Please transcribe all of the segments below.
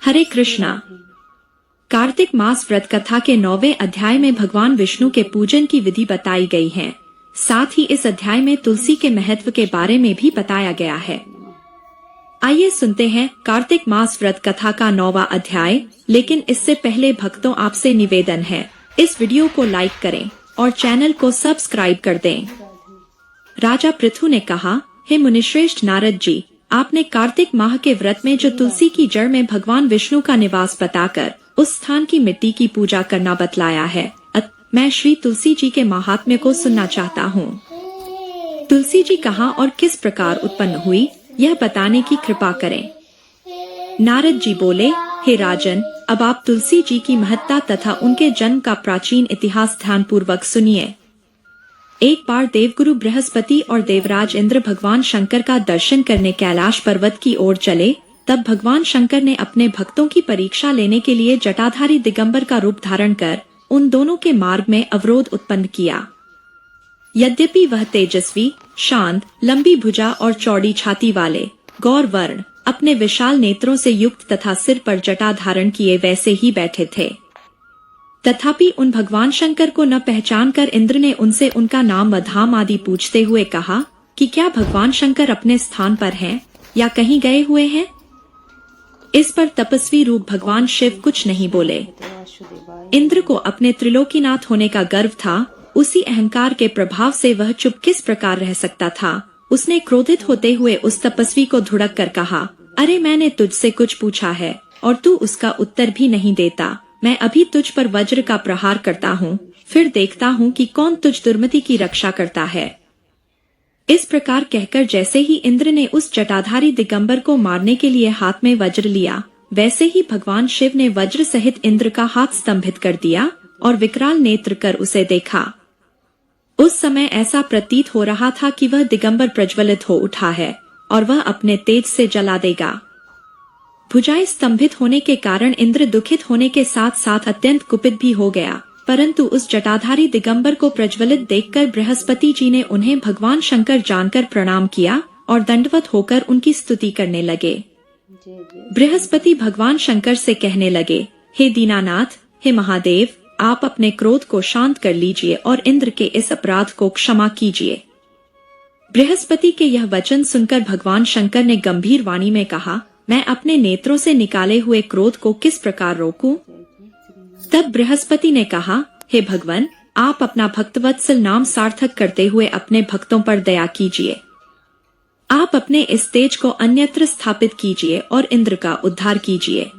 हरे कृष्णा। कार्तिक मास व्रत कथा के 9वें अध्याय में भगवान विष्णु के पूजन की विधि बताई गई है। साथ ही इस अध्याय में तुलसी के महत्व के बारे में भी बताया गया है। आइए सुनते हैं कार्तिक मास व्रत कथा का 9वां अध्याय। लेकिन इससे पहले भक्तों आपसे निवेदन है, इस वीडियो को लाइक करें और चैनल को सब्सक्राइब कर दें। राजा पृथु ने कहा, हे मुनिश्रेष्ठ नारद जी, आपने कार्तिक माह के व्रत में जो तुलसी की जड़ में भगवान विष्णु का निवास बताकर उस स्थान की मिट्टी की पूजा करना बतलाया है। मैं श्री तुलसी जी के महात्म्य को सुनना चाहता हूँ। तुलसी जी कहाँ और किस प्रकार उत्पन्न हुई, यह बताने की कृपा करें। नारद जी बोले, हे राजन, अब आप तुलसी जी की महत्ता तथा उनके जन्म का प्राचीन इतिहास ध्यानपूर्वक सुनिए। एक बार देवगुरु बृहस्पति और देवराज इंद्र भगवान शंकर का दर्शन करने कैलाश पर्वत की ओर चले। तब भगवान शंकर ने अपने भक्तों की परीक्षा लेने के लिए जटाधारी दिगंबर का रूप धारण कर उन दोनों के मार्ग में अवरोध उत्पन्न किया। यद्यपि वह तेजस्वी, शांत, लंबी भुजा और चौड़ी छाती वाले, गौर वर्ण, अपने विशाल नेत्रों से युक्त तथा सिर पर जटा धारण किए वैसे ही बैठे थे। तथापि उन भगवान शंकर को न पहचानकर इंद्र ने उनसे उनका नाम व धाम आदि पूछते हुए कहा कि क्या भगवान शंकर अपने स्थान पर हैं या कहीं गए हुए हैं। इस पर तपस्वी रूप भगवान शिव कुछ नहीं बोले। इंद्र को अपने त्रिलोकीनाथ होने का गर्व था। उसी अहंकार के प्रभाव से वह चुप किस प्रकार रह सकता था। उसने क्रोधित होते हुए उस तपस्वी को धुड़क कर कहा, अरे मैंने तुझसे कुछ पूछा है और तू उसका उत्तर भी नहीं देता। मैं अभी तुझ पर वज्र का प्रहार करता हूँ, फिर देखता हूँ कि कौन तुझ दुर्मति की रक्षा करता है। इस प्रकार कहकर जैसे ही इंद्र ने उस जटाधारी दिगंबर को मारने के लिए हाथ में वज्र लिया, वैसे ही भगवान शिव ने वज्र सहित इंद्र का हाथ स्तंभित कर दिया और विकराल नेत्र कर उसे देखा। उस समय ऐसा प्रतीत हो रहा था कि वह दिगंबर प्रज्वलित हो उठा है और वह अपने तेज से जला देगा। भुजाएं स्तंभित होने के कारण इंद्र दुखित होने के साथ साथ अत्यंत कुपित भी हो गया। परंतु उस जटाधारी दिगंबर को प्रज्वलित देखकर बृहस्पति जी ने उन्हें भगवान शंकर जानकर प्रणाम किया और दंडवत होकर उनकी स्तुति करने लगे। बृहस्पति भगवान शंकर से कहने लगे, हे दीनानाथ, हे महादेव, आप अपने क्रोध को शांत कर लीजिए और इंद्र के इस अपराध को क्षमा कीजिए। बृहस्पति के यह वचन सुनकर भगवान शंकर ने गंभीर वाणी में कहा, मैं अपने नेत्रों से निकाले हुए क्रोध को किस प्रकार रोकूं? तब बृहस्पति ने कहा, हे भगवान, आप अपना भक्तवत्सल नाम सार्थक करते हुए अपने भक्तों पर दया कीजिए। आप अपने इस तेज को अन्यत्र स्थापित कीजिए और इंद्र का उद्धार कीजिए।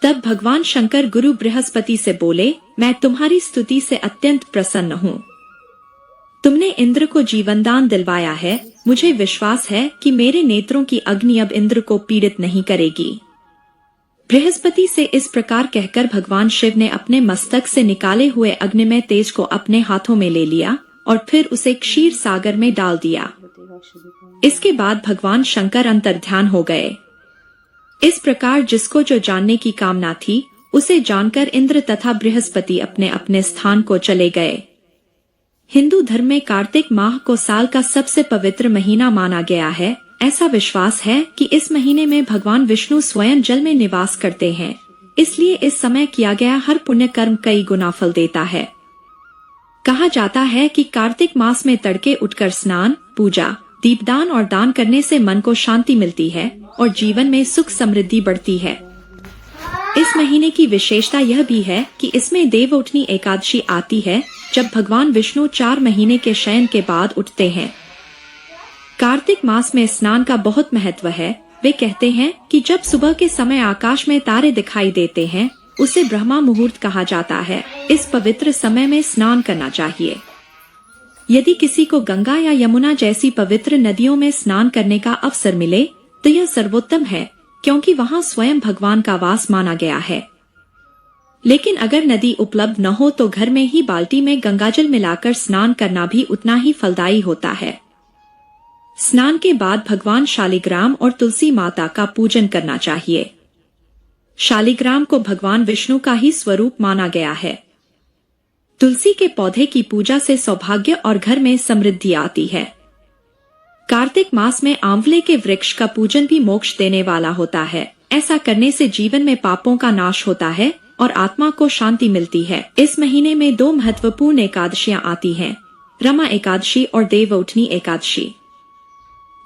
तब भगवान शंकर गुरु बृहस्पति से बोले, मैं तुम्हारी स्तुति से अत्यंत प्रसन्न हूँ। तुमने इंद्र को जीवनदान दिलवाया है। मुझे विश्वास है कि मेरे नेत्रों की अग्नि अब इंद्र को पीड़ित नहीं करेगी। बृहस्पति से इस प्रकार कहकर भगवान शिव ने अपने मस्तक से निकाले हुए अग्निमय तेज को अपने हाथों में ले लिया और फिर उसे क्षीर सागर में डाल दिया। इसके बाद भगवान शंकर अंतर्ध्यान हो गए। इस प्रकार जिसको जो जानने की कामना थी, उसे जानकर इंद्र तथा बृहस्पति अपने अपने स्थान को चले गए। हिंदू धर्म में कार्तिक माह को साल का सबसे पवित्र महीना माना गया है। ऐसा विश्वास है कि इस महीने में भगवान विष्णु स्वयं जल में निवास करते हैं। इसलिए इस समय किया गया हर पुण्य कर्म कई गुना फल देता है। कहा जाता है कि कार्तिक मास में तड़के उठकर स्नान, पूजा, दीपदान और दान करने से मन को शांति मिलती है और जीवन में सुख समृद्धि बढ़ती है। इस महीने की विशेषता यह भी है कि इसमें देवउठनी एकादशी आती है, जब भगवान विष्णु 4 महीने के शयन के बाद उठते हैं। कार्तिक मास में स्नान का बहुत महत्व है। वे कहते हैं कि जब सुबह के समय आकाश में तारे दिखाई देते हैं, उसे ब्रह्मा मुहूर्त कहा जाता है। इस पवित्र समय में स्नान करना चाहिए। यदि किसी को गंगा या यमुना जैसी पवित्र नदियों में स्नान करने का अवसर मिले तो यह सर्वोत्तम है, क्योंकि वहाँ स्वयं भगवान का वास माना गया है। लेकिन अगर नदी उपलब्ध न हो तो घर में ही बाल्टी में गंगाजल मिलाकर स्नान करना भी उतना ही फलदायी होता है। स्नान के बाद भगवान शालिग्राम और तुलसी माता का पूजन करना चाहिए। शालिग्राम को भगवान विष्णु का ही स्वरूप माना गया है। तुलसी के पौधे की पूजा से सौभाग्य और घर में समृद्धि आती है। कार्तिक मास में आंवले के वृक्ष का पूजन भी मोक्ष देने वाला होता है। ऐसा करने से जीवन में पापों का नाश होता है और आत्मा को शांति मिलती है। इस महीने में 2 महत्वपूर्ण एकादशियां आती हैं, रमा एकादशी और देवउठनी एकादशी।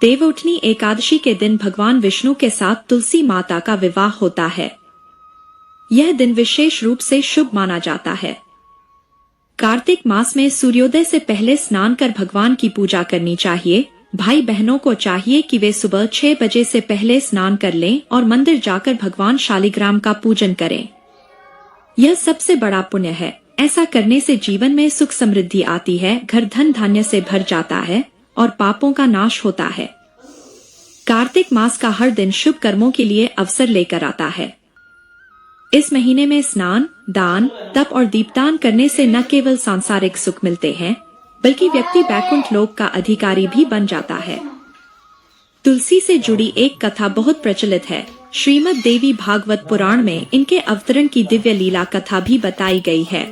देवउठनी एकादशी के दिन भगवान विष्णु के साथ तुलसी माता का विवाह होता है। यह दिन विशेष रूप से शुभ माना जाता है। कार्तिक मास में सूर्योदय से पहले स्नान कर भगवान की पूजा करनी चाहिए। भाई बहनों को चाहिए कि वे सुबह 6 बजे से पहले स्नान कर लें और मंदिर जाकर भगवान शालिग्राम का पूजन करें। यह सबसे बड़ा पुण्य है। ऐसा करने से जीवन में सुख समृद्धि आती है, घर धन धान्य से भर जाता है और पापों का नाश होता है। कार्तिक मास का हर दिन शुभ कर्मों के लिए अवसर लेकर आता है। इस महीने में स्नान, दान, तप और दीपदान करने से न केवल सांसारिक सुख मिलते हैं, बल्कि व्यक्ति वैकुंठ लोक का अधिकारी भी बन जाता है। तुलसी से जुड़ी एक कथा बहुत प्रचलित है। श्रीमद् देवी भागवत पुराण में इनके अवतरण की दिव्य लीला कथा भी बताई गई है।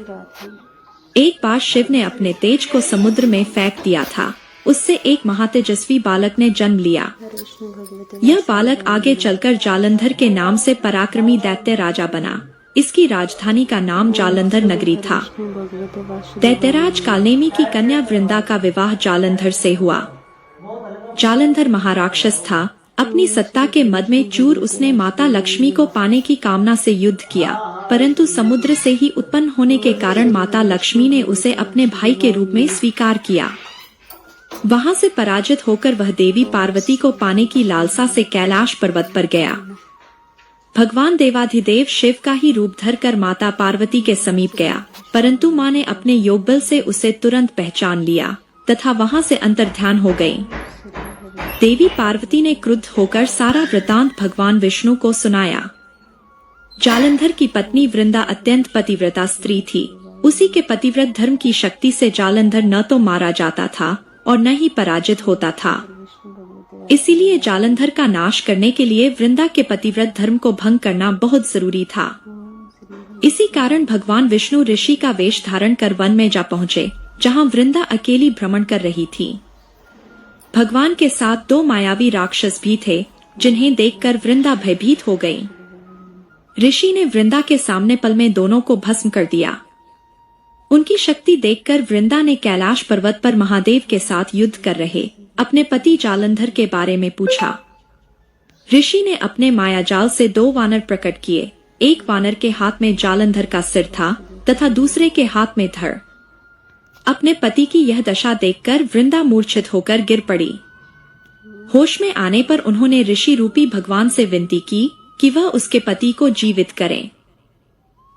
एक बार शिव ने अपने तेज को समुद्र में फेंक दिया था। उससे एक महातेजस्वी बालक ने जन्म लिया। यह बालक आगे चलकर जालंधर के नाम से पराक्रमी दैत्य राजा बना। इसकी राजधानी का नाम जालंधर नगरी था। दैत्यराज कालनेमी की कन्या वृंदा का विवाह जालंधर से हुआ। जालंधर महाराक्षस था। अपनी सत्ता के मद में चूर उसने माता लक्ष्मी को पाने की कामना से युद्ध किया, परंतु समुद्र से ही उत्पन्न होने के कारण माता लक्ष्मी ने उसे अपने भाई के रूप में स्वीकार किया। वहां से पराजित होकर वह देवी पार्वती को पाने की लालसा से कैलाश पर्वत पर गया। भगवान देवाधिदेव शिव का ही रूप धरकर माता पार्वती के समीप गया, परंतु मां ने अपने योगबल से उसे तुरंत पहचान लिया तथा वहां से अंतर्ध्यान हो गई। देवी पार्वती ने क्रुद्ध होकर सारा वृतांत भगवान विष्णु को सुनाया। जालंधर की पत्नी वृंदा अत्यंत पतिव्रता स्त्री थी। उसी के पतिव्रत धर्म की शक्ति से जालंधर न तो मारा जाता था और न ही पराजित होता था। इसीलिए जालंधर का नाश करने के लिए वृंदा के पतिव्रत धर्म को भंग करना बहुत जरूरी था। इसी कारण भगवान विष्णु ऋषि का वेश धारण कर वन में जा पहुँचे, जहाँ वृंदा अकेली भ्रमण कर रही थी। भगवान के साथ 2 मायावी राक्षस भी थे, जिन्हें देखकर वृंदा भयभीत हो गई। ऋषि ने वृंदा के सामने पल में दोनों को भस्म कर दिया। उनकी शक्ति देखकर वृंदा ने कैलाश पर्वत पर महादेव के साथ युद्ध कर रहे अपने पति जालंधर के बारे में पूछा। ऋषि ने अपने मायाजाल से 2 वानर प्रकट किए। एक वानर के हाथ में जालंधर का सिर था तथा दूसरे के हाथ में धड़। अपने पति की यह दशा देखकर वृंदा मूर्छित होकर गिर पड़ी। होश में आने पर उन्होंने ऋषि रूपी भगवान से विनती की कि वह उसके पति को जीवित करें।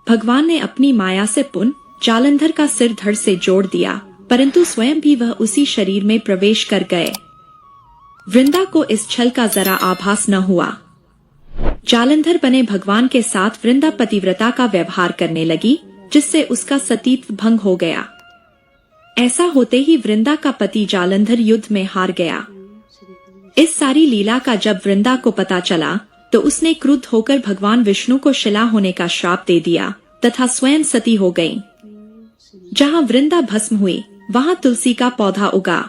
भगवान ने अपनी माया से पुनः जालंधर का सिर धड़ से जोड़ दिया, परंतु स्वयं भी वह उसी शरीर में प्रवेश कर गए। वृंदा को इस छल का जरा आभास न हुआ। जालंधर बने भगवान के साथ वृंदा पतिव्रता का व्यवहार करने लगी, जिससे उसका सतीत्व भंग हो गया। ऐसा होते ही वृंदा का पति जालंधर युद्ध में हार गया। इस सारी लीला का जब वृंदा को पता चला तो उसने क्रुद्ध होकर भगवान विष्णु को शिला होने का श्राप दे दिया तथा स्वयं सती हो गई। जहाँ वृंदा भस्म हुई वहाँ तुलसी का पौधा उगा।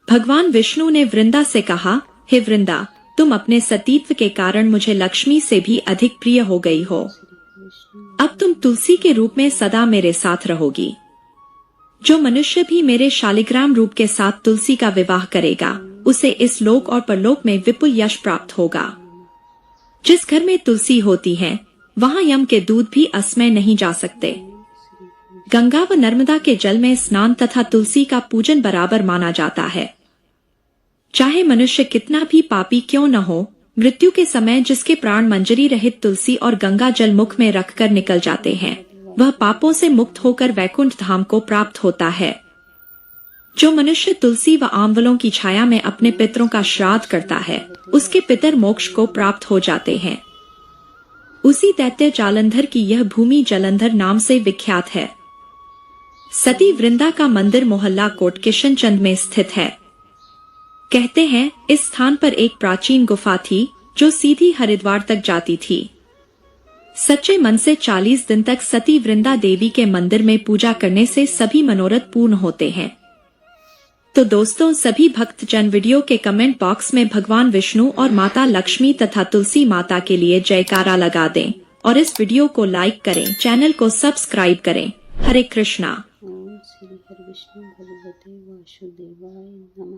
भगवान विष्णु ने वृंदा से कहा, हे वृंदा, तुम अपने सतीत्व के कारण मुझे लक्ष्मी से भी अधिक प्रिय हो गई हो। अब तुम तुलसी के रूप में सदा मेरे साथ रहोगी। जो मनुष्य भी मेरे शालिग्राम रूप के साथ तुलसी का विवाह करेगा, उसे इस लोक और परलोक में विपुल यश प्राप्त होगा। जिस घर में तुलसी होती है, वहाँ यम के दूत भी असमय नहीं जा सकते। गंगा व नर्मदा के जल में स्नान तथा तुलसी का पूजन बराबर माना जाता है। चाहे मनुष्य कितना भी पापी क्यों न हो, मृत्यु के समय जिसके प्राण मंजरी रहित तुलसी और गंगा जल मुख में रखकर निकल जाते हैं, वह पापों से मुक्त होकर वैकुंठ धाम को प्राप्त होता है। जो मनुष्य तुलसी व आंवलों की छाया में अपने पितरों का श्राद्ध करता है, उसके पितर मोक्ष को प्राप्त हो जाते हैं। उसी दैत्य जालंधर की यह भूमि जलंधर नाम से विख्यात है। सती वृंदा का मंदिर मोहल्ला कोट किशनचंद में स्थित है। कहते हैं इस स्थान पर एक प्राचीन गुफा थी जो सीधी हरिद्वार तक जाती थी। सच्चे मन से 40 दिन तक सती वृंदा देवी के मंदिर में पूजा करने से सभी मनोरथ पूर्ण होते हैं। तो दोस्तों, सभी भक्तजन वीडियो के कमेंट बॉक्स में भगवान विष्णु और माता लक्ष्मी तथा तुलसी माता के लिए जयकारा लगा दें और इस वीडियो को लाइक करें, चैनल को सब्सक्राइब करें। हरे कृष्णा। ओम श्री हरि विष्णु भगवते वासुदेवाय नमः।